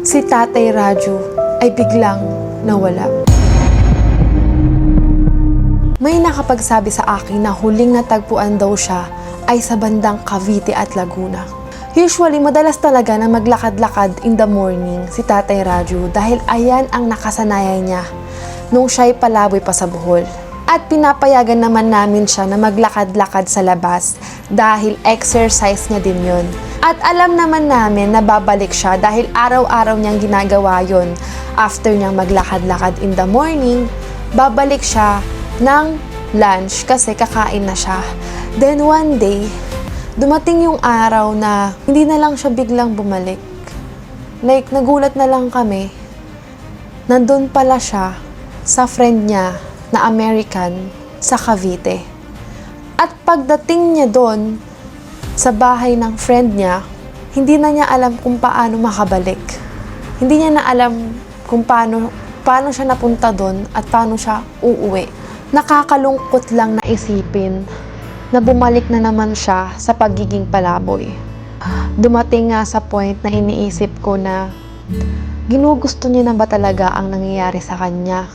si Tatay Raju ay biglang nawala. May nakapagsabi sa akin na huling natagpuan daw siya ay sa bandang Cavite at Laguna. Usually, madalas talaga na maglakad-lakad in the morning si Tatay Raju dahil ayan ang nakasanayan niya nung siya'y palaboy pa sa Bohol. At pinapayagan naman namin siya na maglakad-lakad sa labas dahil exercise niya din yun. At alam naman namin na babalik siya dahil araw-araw niyang ginagawa yun. After niyang maglakad-lakad in the morning, babalik siya ng lunch kasi kakain na siya. Then one day, dumating yung araw na hindi na lang siya biglang bumalik. Like, nagulat na lang kami. Nandun pala siya sa friend niya na American sa Cavite. At pagdating niya doon sa bahay ng friend niya, hindi na niya alam kung paano makabalik. Hindi niya na alam kung paano siya napunta doon at paano siya uuwi. Nakakalungkot lang na isipin na bumalik na naman siya sa pagiging palaboy. Dumating nga sa point na iniisip ko na ginugusto niya na ba talaga ang nangyayari sa kanya?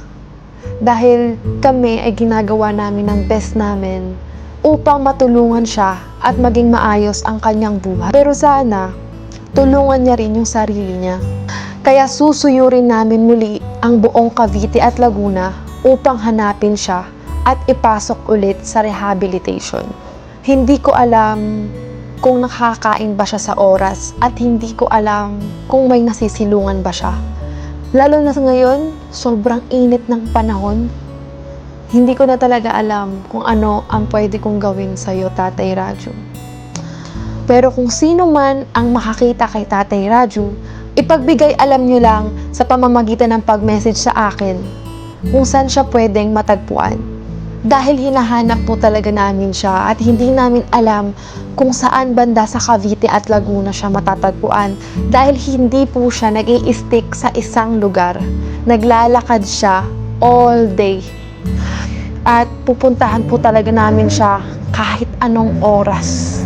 Dahil kami ay ginagawa namin ng best namin upang matulungan siya at maging maayos ang kanyang buhay. Pero sana, tulungan niya rin yung sarili niya. Kaya susuyurin namin muli ang buong Cavite at Laguna upang hanapin siya at ipasok ulit sa rehabilitation. Hindi ko alam kung nakakain ba siya sa oras at hindi ko alam kung may nasisilungan ba siya. Lalo na ngayon, sobrang init ng panahon. Hindi ko na talaga alam kung ano ang pwede kong gawin sa'yo, Tatay Raju. Pero kung sino man ang makakita kay Tatay Raju, ipagbigay alam nyo lang sa pamamagitan ng pag-message sa akin kung saan siya pwedeng matagpuan. Dahil hinahanap po talaga namin siya at hindi namin alam kung saan banda sa Cavite at Laguna siya matatagpuan dahil hindi po siya nag-i-stick sa isang lugar. Naglalakad siya all day. At pupuntahan po talaga namin siya kahit anong oras.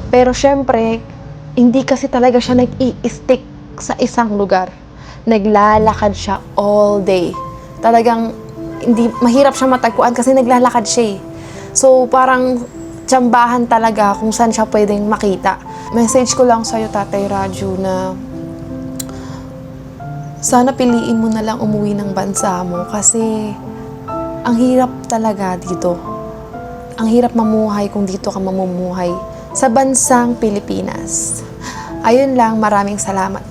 Pero syempre, hindi kasi talaga siya nag-i-stick sa isang lugar. Naglalakad siya all day. Talagang hindi mahirap siya matagpuan kasi naglalakad siya. So parang tsambahan talaga kung saan siya pwedeng makita. Message ko lang sa'yo, Tatay Raju, na sana piliin mo na lang umuwi ng bansa mo kasi ang hirap talaga dito. Ang hirap mamuhay kung dito ka mamumuhay sa bansang Pilipinas. Ayun lang, maraming salamat.